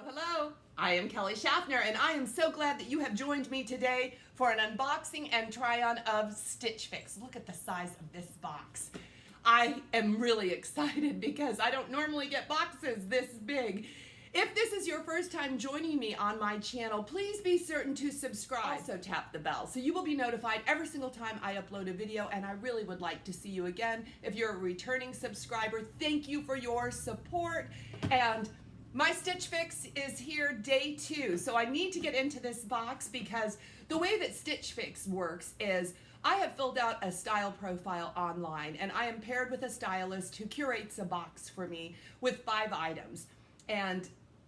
Hello, I am Kelly Schaffner, and I am so glad that you have joined me today for an unboxing and try-on of Stitch Fix. Look at the size of this box. I am really excited because I don't normally get boxes this big. If this is your first time joining me on my channel, please be certain to subscribe. Also tap the bell so you will be notified every single time I upload a video, and I really would like to see you again. If you're a returning subscriber, thank you for your support. And my Stitch Fix is here day 2, so I need to get into this box because the way that Stitch Fix works is I have filled out a style profile online, and I am paired with a stylist who curates a box for me with 5 items. And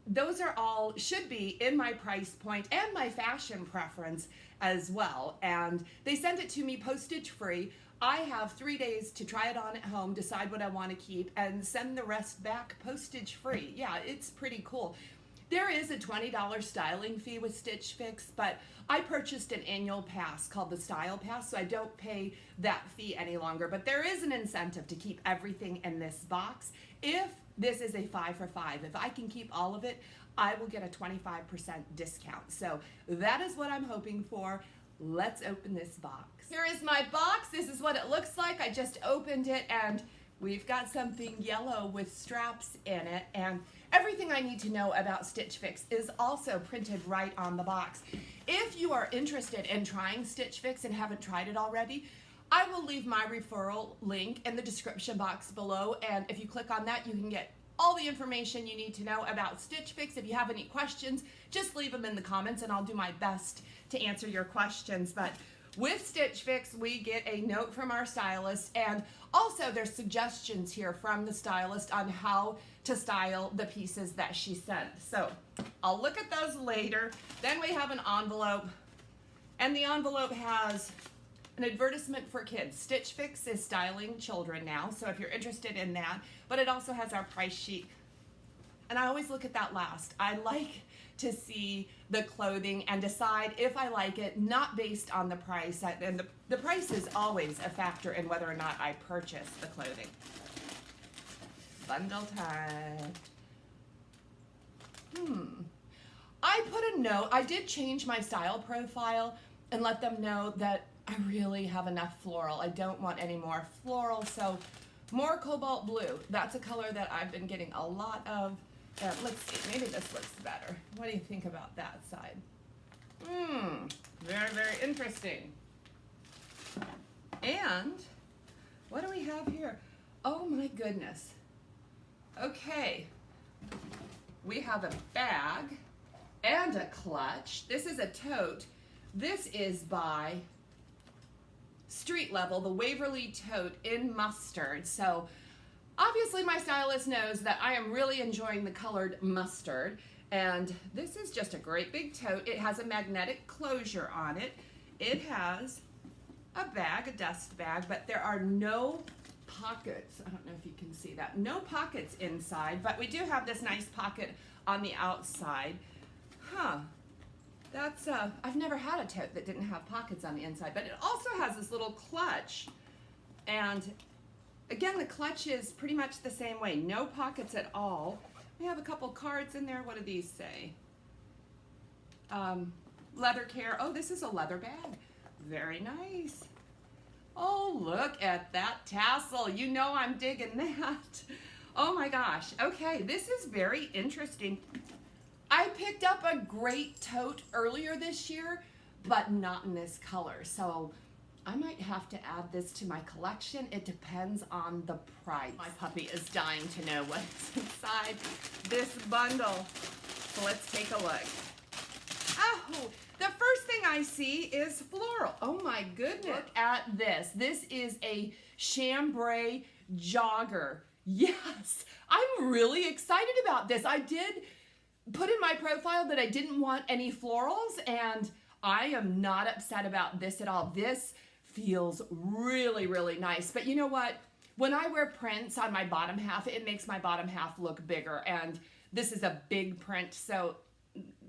those are all, should be in my price point and my fashion preference as well. And they send it to me postage free. I have 3 days to try it on at home, decide what I want to keep, and send the rest back postage free. Yeah, it's pretty cool. There is a $20 styling fee with Stitch Fix, but I purchased an annual pass called the Style Pass, so I don't pay that fee any longer. But there is an incentive to keep everything in this box. If this is a 5 for 5, if I can keep all of it, I will get a 25% discount. So that is what I'm hoping for. Let's open this box. Here is my box. This is what it looks like. I just opened it, and we've got something yellow with straps in it, and everything I need to know about Stitch Fix is also printed right on the box. If you are interested in trying Stitch Fix and haven't tried it already, I will leave my referral link in the description box below, and if you click on that, you can get all the information you need to know about Stitch Fix. If you have any questions, just leave them in the comments and I'll do my best to answer your questions. But with Stitch Fix, we get a note from our stylist, and also there's suggestions here from the stylist on how to style the pieces that she sent. So I'll look at those later. Then we have an envelope, and the envelope has an advertisement for kids. Stitch Fix is styling children now, so if you're interested in that, but it also has our price sheet. And I always look at that last. I like to see the clothing and decide if I like it, not based on the price. And the price is always a factor in whether or not I purchase the clothing. Bundle time. I put a note. I did change my style profile and let them know that I really have enough floral. I don't want any more floral, so more cobalt blue. That's a color that I've been getting a lot of. Let's see, maybe this looks better. What do you think about that side? Very, very interesting. And what do we have here? Oh my goodness. Okay, we have a bag and a clutch. This is a tote. This is by Street Level, the Waverly Tote in mustard. So obviously my stylist knows that I am really enjoying the colored mustard, and this is just a great big tote. It has a magnetic closure on it. It has a bag, a dust bag, but there are no pockets. I don't know if you can see that. No pockets inside, but we do have this nice pocket on the outside. That's, I've never had a tote that didn't have pockets on the inside, but it also has this little clutch, and again, the clutch is pretty much the same way. No pockets at all. We have a couple cards in there. What do these say? Leather care. Oh, this is a leather bag. Very nice. Oh, look at that tassel. You know I'm digging that. Oh my gosh. Okay, this is very interesting. I picked up a great tote earlier this year, but not in this color. So I might have to add this to my collection. It depends on the price. My puppy is dying to know what's inside this bundle. So let's take a look. Oh, the first thing I see is floral. Oh my goodness. Look at this. This is a chambray jogger. Yes, I'm really excited about this. I did put in my profile that I didn't want any florals, and I am not upset about this at all. This feels really, really nice. But you know what? When I wear prints on my bottom half, it makes my bottom half look bigger, and this is a big print, so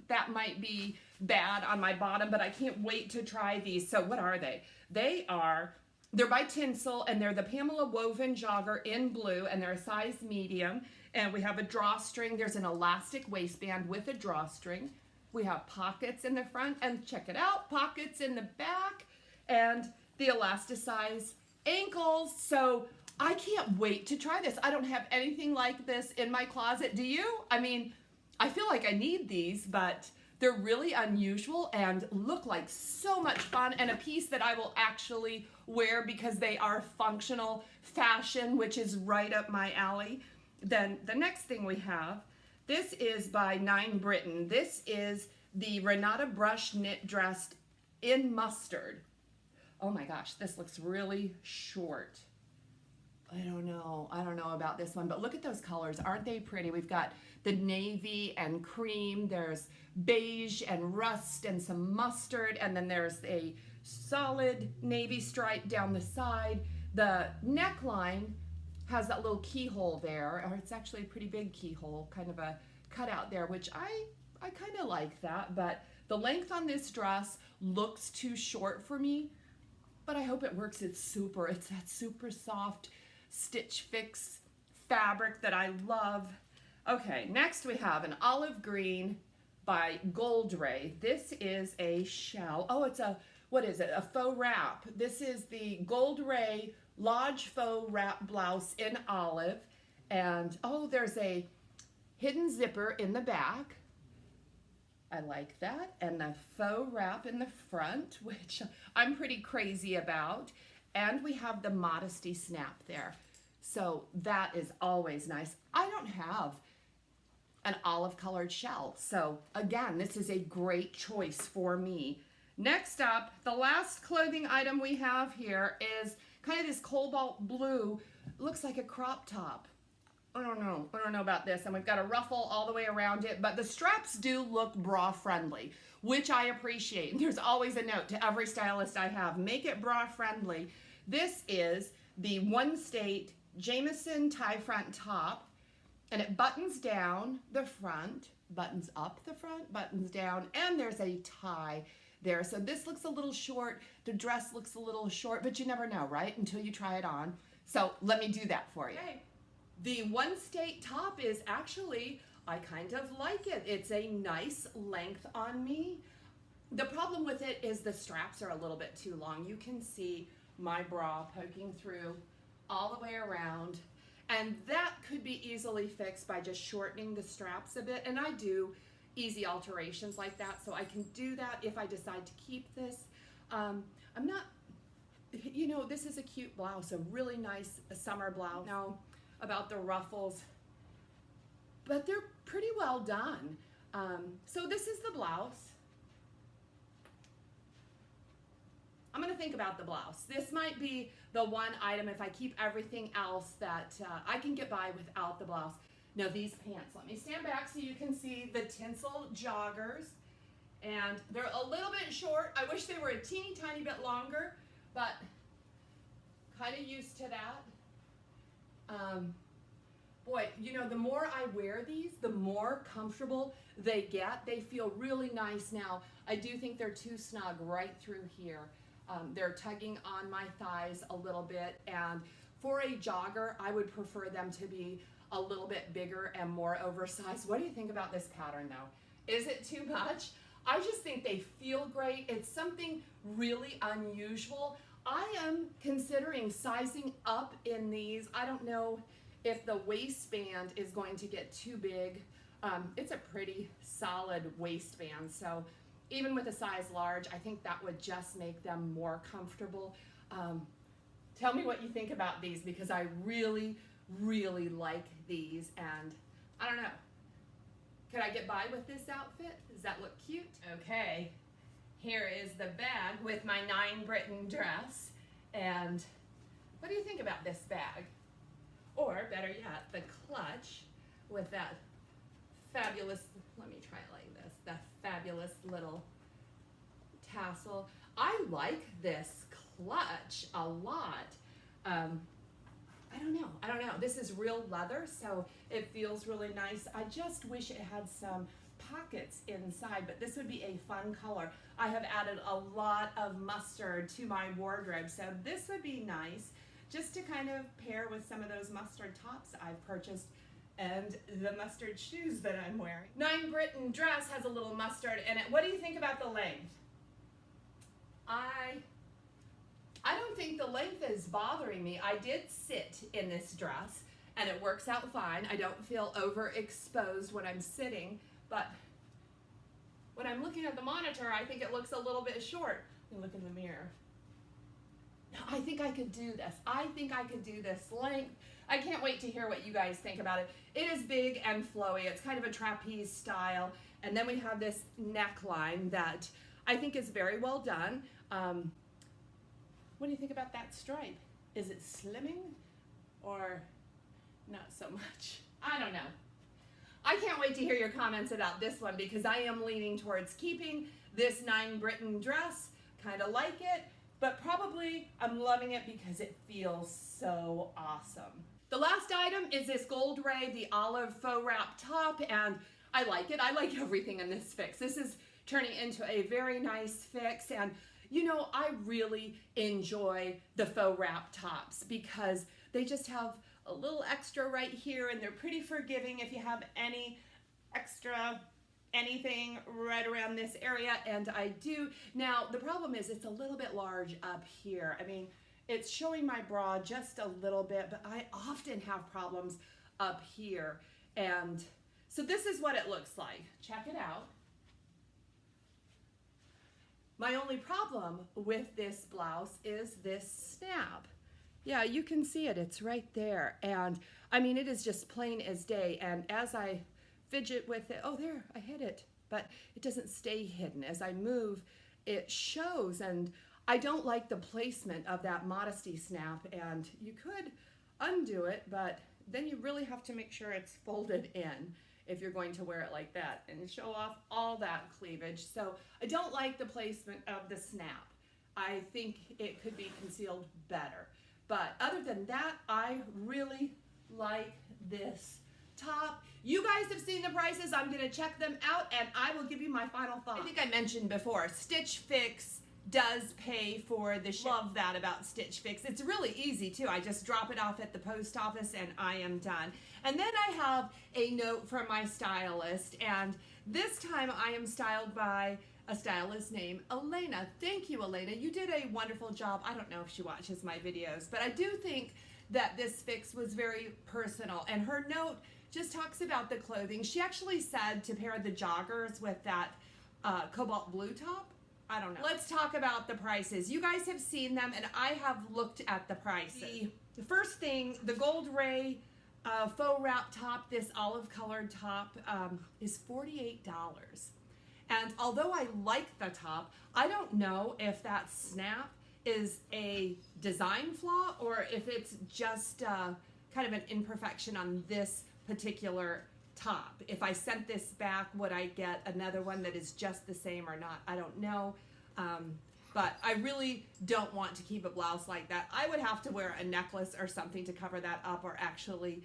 that might be bad on my bottom, but I can't wait to try these. So what are they? They're by TINSEL, and they're the PAMELA woven jogger in blue, and they're a size medium. And we have a drawstring. There's an elastic waistband with a drawstring. We have pockets in the front, and check it out, pockets in the back, and the elasticized ankles. So I can't wait to try this. I don't have anything like this in my closet. Do you? I mean, I feel like I need these, but they're really unusual and look like so much fun, and a piece that I will actually wear because they are functional fashion, which is right up my alley. Then the next thing we have, this is by Nine Britain. This is the Renata brush knit dress in mustard. Oh my gosh, this looks really short. I don't know about this one, but look at those colors. Aren't they pretty? We've got the navy and cream. There's beige and rust and some mustard, and then there's a solid navy stripe down the side. The neckline has that little keyhole there, or it's actually a pretty big keyhole, kind of a cutout there, which I kind of like that, but the length on this dress looks too short for me, but I hope it works. It's that super soft Stitch Fix fabric that I love. Okay, next we have an olive green by GOLDRAY. This is a shell. Oh, it's what is it? A faux wrap. This is the GOLDRAY Lodge faux wrap blouse in olive. And oh, there's a hidden zipper in the back. I like that. And the faux wrap in the front, which I'm pretty crazy about. And we have the modesty snap there. So that is always nice. I don't have an olive colored shell. So again, this is a great choice for me. Next up, the last clothing item we have here is kind of this cobalt blue. Looks like a crop top. I don't know about this. And we've got a ruffle all the way around it, but the straps do look bra friendly, which I appreciate. There's always a note to every stylist I have, make it bra friendly. This is the One State Jameson tie front top, and it buttons down the front, buttons up the front, buttons down, and there's a tie there. So this looks a little short, the dress looks a little short, but you never know, right? Until you try it on. So let me do that for you. Okay. The One State top is actually, I kind of like it. It's a nice length on me. The problem with it is the straps are a little bit too long. You can see my bra poking through all the way around, and that could be easily fixed by just shortening the straps a bit, and I do easy alterations like that, so I can do that if I decide to keep this. I'm not, this is a cute blouse, a really nice summer blouse. Now, about the ruffles, but they're pretty well done. So this is the blouse. I'm gonna think about the blouse. This might be the one item, if I keep everything else, that I can get by without the blouse. Now these pants, let me stand back so you can see the TINSEL joggers. And they're a little bit short. I wish they were a teeny tiny bit longer, but kind of used to that. Boy, the more I wear these, the more comfortable they get. They feel really nice now. I do think they're too snug right through here. They're tugging on my thighs a little bit, and for a jogger, I would prefer them to be a little bit bigger and more oversized. What do you think about this pattern though? Is it too much? I just think they feel great. It's something really unusual. I am considering sizing up in these. I don't know if the waistband is going to get too big. It's a pretty solid waistband, so even with a size large, I think that would just make them more comfortable. Tell me what you think about these, because I really, really like these, and I don't know. Could I get by with this outfit? Does that look cute? Okay, here is the bag with my Nine Britain dress, and what do you think about this bag? Or better yet, the clutch with that fabulous, let me try it like this, the fabulous little tassel. I like this clutch a lot. I don't know. This is real leather, so it feels really nice. I just wish it had some pockets inside, but this would be a fun color. I have added a lot of mustard to my wardrobe, so this would be nice just to kind of pair with some of those mustard tops I've purchased. and the mustard shoes that I'm wearing. 9 Britain dress has a little mustard in it. What do you think about the length? I don't think the length is bothering me. I did sit in this dress and it works out fine. I don't feel overexposed when I'm sitting, but when I'm looking at the monitor, I think it looks a little bit short. Let me look in the mirror. No, I think I could do this. I think I could do this length. I can't wait to hear what you guys think about it. It is big and flowy. It's kind of a trapeze style. And then we have this neckline that I think is very well done. What do you think about that stripe? Is it slimming or not so much? I don't know. I can't wait to hear your comments about this one because I am leaning towards keeping this 9 Britain dress. Kind of like it, but probably I'm loving it because it feels so awesome. The last item is this GOLDRAY, the olive faux wrap top, and I like it. I like everything in this fix. This is turning into a very nice fix, and you know, I really enjoy the faux wrap tops because they just have a little extra right here and they're pretty forgiving if you have any extra anything right around this area, and I do. Now, the problem is it's a little bit large up here. I mean, it's showing my bra just a little bit, but I often have problems up here. And so this is what it looks like. Check it out. My only problem with this blouse is this snap. Yeah, you can see it, it's right there. And I mean, it is just plain as day. And as I fidget with it, oh there, I hit it, but it doesn't stay hidden. As I move, it shows, and I don't like the placement of that modesty snap, and you could undo it, but then you really have to make sure it's folded in if you're going to wear it like that and show off all that cleavage. So I don't like the placement of the snap. I think it could be concealed better. But other than that, I really like this top. You guys have seen the prices. I'm gonna check them out and I will give you my final thoughts. I think I mentioned before, Stitch Fix does pay for the ship. Love that about Stitch Fix. It's really easy too. I just drop it off at the post office and I am done. And then I have a note from my stylist, and this time I am styled by a stylist named Elena. Thank you, Elena. You did a wonderful job. I don't know if she watches my videos, but I do think that this fix was very personal, and her note just talks about the clothing. She actually said to pair the joggers with that cobalt blue top. I don't know. Let's talk about the prices. You guys have seen them, and I have looked at the prices. The first thing, the GOLDRAY faux wrap top, this olive colored top, is $48. And although I like the top, I don't know if that snap is a design flaw or if it's just kind of an imperfection on this particular top. If I sent this back, would I get another one that is just the same or not? I don't know. But I really don't want to keep a blouse like that. I would have to wear a necklace or something to cover that up, or actually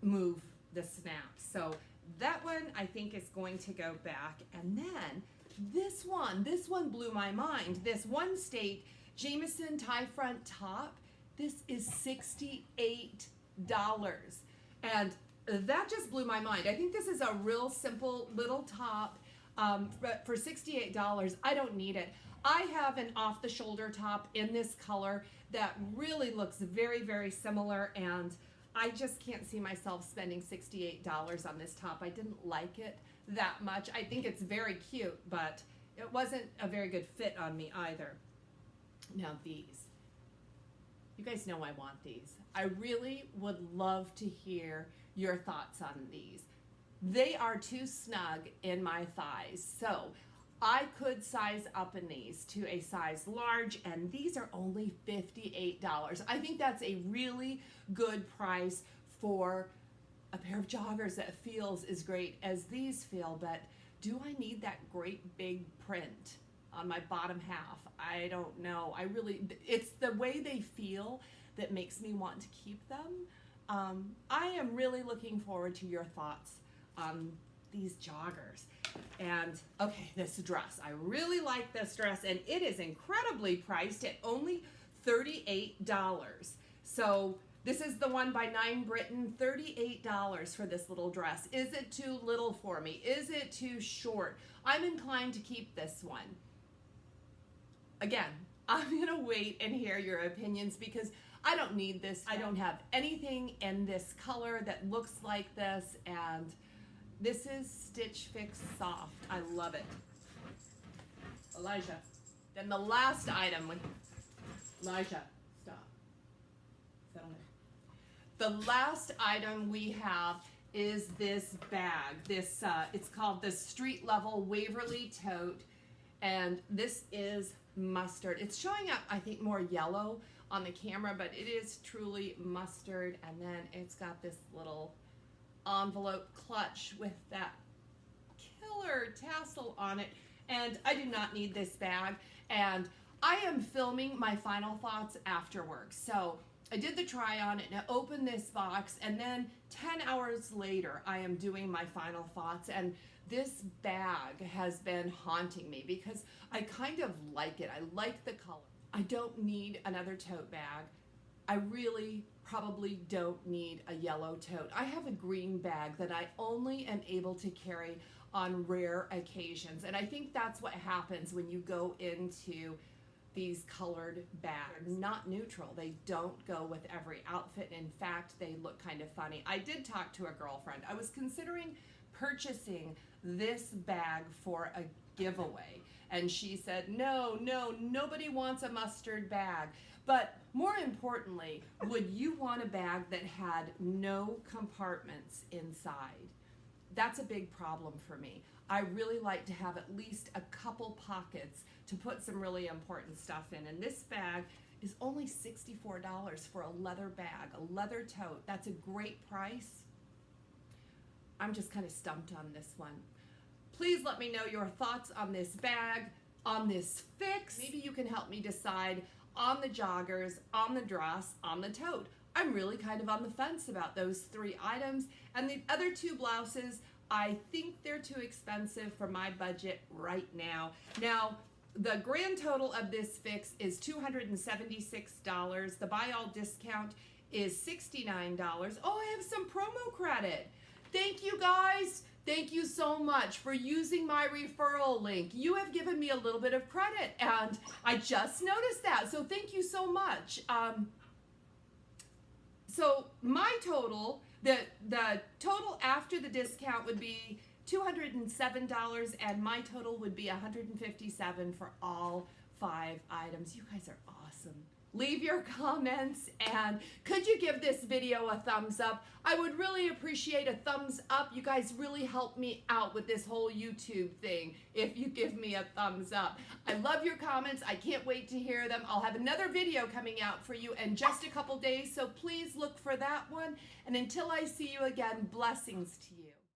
move the snap. So that one I think is going to go back. And then this one blew my mind. This One State Jameson tie front top, this is $68. And that just blew my mind. I think this is a real simple little top for $68. I don't need it. I have an off-the-shoulder top in this color that really looks very, very similar, and I just can't see myself spending $68 on this top. I didn't like it that much. I think it's very cute, but it wasn't a very good fit on me either. Now these. You guys know I want these. I really would love to hear your thoughts on these. They are too snug in my thighs, so I could size up in these to a size large, and these are only $58. I think that's a really good price for a pair of joggers that feels as great as these feel, but do I need that great big print on my bottom half? I don't know. It's the way they feel that makes me want to keep them. I am really looking forward to your thoughts on these joggers. And okay, this dress, I really like this dress, and it is incredibly priced at only $38. So This is the one by 9 Britain, $38 for this little dress. Is it too little for me? Is it too short? I'm inclined to keep this one. Again, I'm gonna wait and hear your opinions because I don't need this. I don't have anything in this color that looks like this, and this is Stitch Fix Soft. I love it. Elijah. Then the last item with Elijah, stop. Settle down. The last item we have is this bag. This it's called the Street Level Waverly Tote, and this is mustard. It's showing up, I think, more yellow on the camera, but it is truly mustard. And then it's got this little envelope clutch with that killer tassel on it. And I do not need this bag. And I am filming my final thoughts afterwards. So I did the try on and I opened this box, and then 10 hours later I am doing my final thoughts, and this bag has been haunting me because I kind of like it. I like the color. I don't need another tote bag. I really probably don't need a yellow tote. I have a green bag that I only am able to carry on rare occasions, and I think that's what happens when you go into these colored bags. Not neutral. They don't go with every outfit. In fact, they look kind of funny. I did talk to a girlfriend. I was considering purchasing this bag for a giveaway, and she said, no, nobody wants a mustard bag. But more importantly, would you want a bag that had no compartments inside? That's a big problem for me. I really like to have at least a couple pockets to put some really important stuff in. And this bag is only $64 for a leather bag, a leather tote. That's a great price. I'm just kind of stumped on this one. Please let me know your thoughts on this bag, on this fix. Maybe you can help me decide on the joggers, on the dress, on the tote. I'm really kind of on the fence about those 3 items. And the other 2 blouses, I think they're too expensive for my budget right now. Now, the grand total of this fix is $276. The buy all discount is $69. Oh, I have some promo credit. Thank you guys. Thank you so much for using my referral link. You have given me a little bit of credit, and I just noticed that. So thank you so much. So my total, the total after the discount would be $207, and my total would be $157 for all 5 items. You guys are awesome. Leave your comments, and could you give this video a thumbs up? I would really appreciate a thumbs up. You guys really help me out with this whole YouTube thing if you give me a thumbs up. I love your comments. I can't wait to hear them. I'll have another video coming out for you in just a couple days, so please look for that one. And until I see you again, blessings to you.